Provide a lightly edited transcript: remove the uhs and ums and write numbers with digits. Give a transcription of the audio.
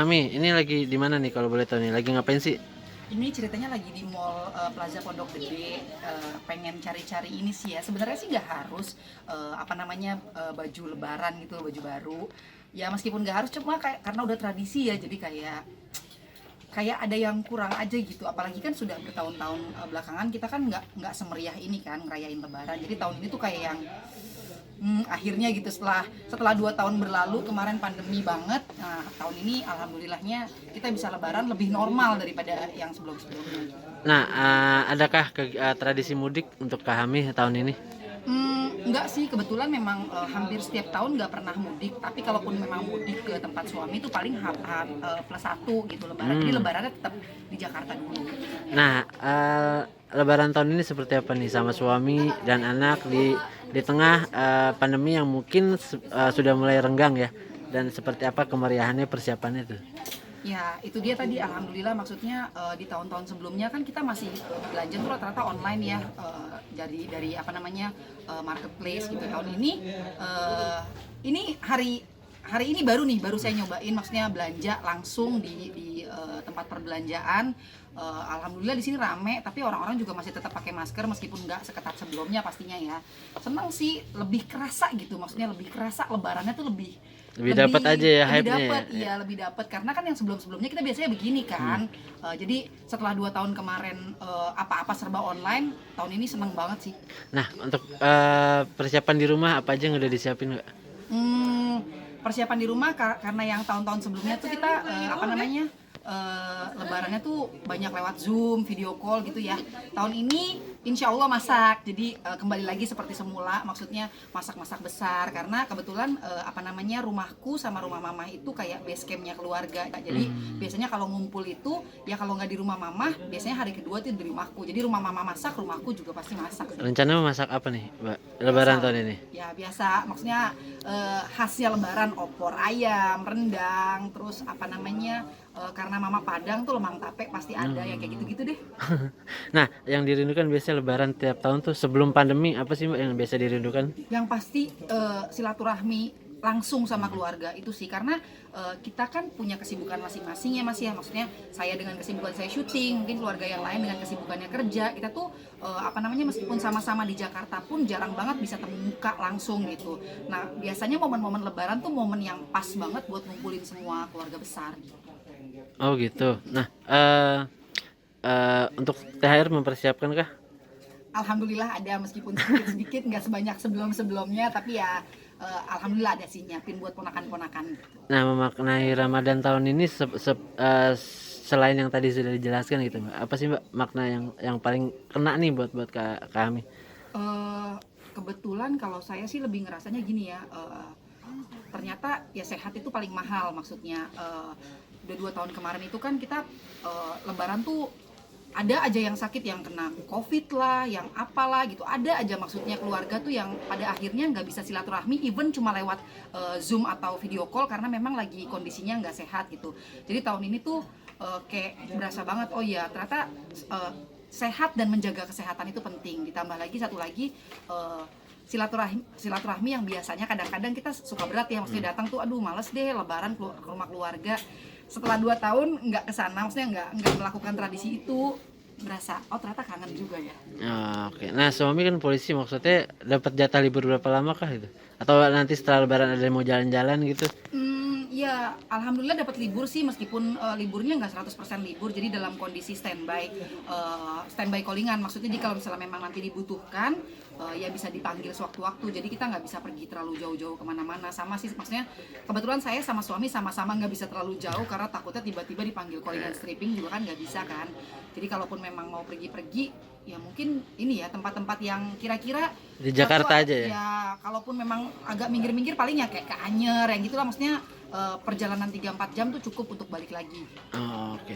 Ami, ini lagi di mana nih kalau boleh tahu nih? Lagi ngapain sih? Ini ceritanya lagi di mall Plaza Pondok Gede, pengen cari-cari ini sih ya. Sebenarnya sih nggak harus baju Lebaran gitu, baju baru. Ya meskipun nggak harus, cuma kayak karena udah tradisi ya, jadi kayak kayak ada yang kurang aja gitu. Apalagi kan sudah bertahun-tahun belakangan kita kan nggak semeriah ini kan ngerayain Lebaran. Jadi tahun ini tuh kayak yang akhirnya gitu setelah 2 tahun berlalu kemarin pandemi banget. Nah tahun ini alhamdulillahnya kita bisa Lebaran lebih normal daripada yang sebelum-sebelumnya. Nah, adakah tradisi mudik untuk Kak Ami tahun ini? Enggak sih, kebetulan memang hampir setiap tahun nggak pernah mudik. Tapi kalaupun memang mudik ke tempat suami itu paling plus satu gitu Lebaran. Jadi Lebarannya tetap di Jakarta dulu. Nah, Lebaran tahun ini seperti apa nih sama suami dan anak di tengah pandemi yang mungkin sudah mulai renggang ya? Dan seperti apa kemeriahannya persiapannya tuh? Ya, itu dia tadi alhamdulillah, maksudnya di tahun-tahun sebelumnya kan kita masih belanja tuh rata-rata online ya, dari marketplace gitu. Tahun ini hari ini baru saya nyobain, maksudnya belanja langsung di tempat perbelanjaan. Alhamdulillah di sini rame, tapi orang-orang juga masih tetap pakai masker meskipun nggak seketat sebelumnya pastinya ya. Senang sih, lebih kerasa gitu, maksudnya lebih kerasa Lebarannya tuh lebih Dapat aja ya lebih hype-nya dapat, ya? iya lebih dapat, karena kan yang sebelum-sebelumnya kita biasanya begini kan. Jadi setelah 2 tahun kemarin apa-apa serba online, tahun ini seneng banget sih. Nah, untuk persiapan di rumah apa aja yang udah disiapin, Kak? Hmm, Persiapan di rumah karena yang tahun-tahun sebelumnya tuh kita Lebarannya tuh banyak lewat Zoom, video call gitu ya. Tahun ini insya Allah masak, jadi kembali lagi seperti semula, maksudnya masak-masak besar karena kebetulan rumahku sama rumah mama itu kayak base campnya keluarga. Jadi biasanya kalau ngumpul itu ya kalau nggak di rumah mama, biasanya hari kedua tuh di rumahku. Jadi rumah mama masak, rumahku juga pasti masak sih. Rencana mau masak apa nih, Mbak? Lebaran Biasa, tahun ini? ya biasa, maksudnya khasnya Lebaran opor ayam, rendang, terus karena mama Padang tuh lemang tape pasti ada ya, kayak gitu-gitu deh. Nah, yang dirindukan biasanya Lebaran tiap tahun tuh sebelum pandemi apa sih, Mbak, yang biasa dirindukan? Yang pasti silaturahmi langsung sama keluarga itu sih, karena kita kan punya kesibukan masing-masing ya Mas ya, maksudnya saya dengan kesibukan saya syuting, mungkin keluarga yang lain dengan kesibukannya kerja. Kita tuh meskipun sama-sama di Jakarta pun jarang banget bisa temu muka langsung gitu. Nah biasanya momen-momen Lebaran tuh momen yang pas banget buat ngumpulin semua keluarga besar gitu. Oh gitu. Nah, untuk THR mempersiapkan kah? Alhamdulillah ada, meskipun sedikit-sedikit, nggak sebanyak sebelum-sebelumnya, tapi ya alhamdulillah ada sih nyiapin buat ponakan-ponakan gitu. Nah, memaknai Ramadan tahun ini selain yang tadi sudah dijelaskan gitu, Mbak. Apa sih, Mbak, makna yang paling kena nih buat kami? Eh, Kebetulan kalau saya sih lebih ngerasanya gini ya, ternyata ya sehat itu paling mahal, maksudnya udah 2 tahun kemarin itu kan kita Lebaran tuh ada aja yang sakit, yang kena COVID lah, yang apalah gitu, ada aja, maksudnya keluarga tuh yang pada akhirnya nggak bisa silaturahmi, even cuma lewat Zoom atau video call karena memang lagi kondisinya nggak sehat gitu. Jadi tahun ini tuh kayak berasa banget, oh ya ternyata sehat dan menjaga kesehatan itu penting. Ditambah lagi satu lagi, silaturahmi yang biasanya kadang-kadang kita suka berat ya, maksudnya datang tuh aduh males deh Lebaran ke rumah keluarga. Setelah 2 tahun nggak kesana, maksudnya nggak melakukan tradisi itu, berasa oh ternyata kangen juga ya. Oh, oke. Nah, suami kan polisi, maksudnya dapat jatah libur berapa lama kah itu? Atau nanti setelah Lebaran ada yang mau jalan-jalan gitu? Ya alhamdulillah dapat libur sih, meskipun liburnya nggak 100% libur, jadi dalam kondisi standby callingan, maksudnya jadi kalau misalnya memang nanti dibutuhkan ya bisa dipanggil sewaktu-waktu, jadi kita nggak bisa pergi terlalu jauh-jauh kemana-mana. Sama sih, maksudnya kebetulan saya sama suami sama-sama nggak bisa terlalu jauh karena takutnya tiba-tiba dipanggil callingan stripping juga kan nggak bisa kan. Jadi kalaupun memang mau pergi-pergi ya mungkin ini ya tempat-tempat yang kira-kira Di Jakarta aja ya? ya, kalaupun memang agak minggir-minggir paling ya kayak ke Anyer yang gitulah, maksudnya perjalanan 3-4 jam tuh cukup untuk balik lagi. Oh, oke.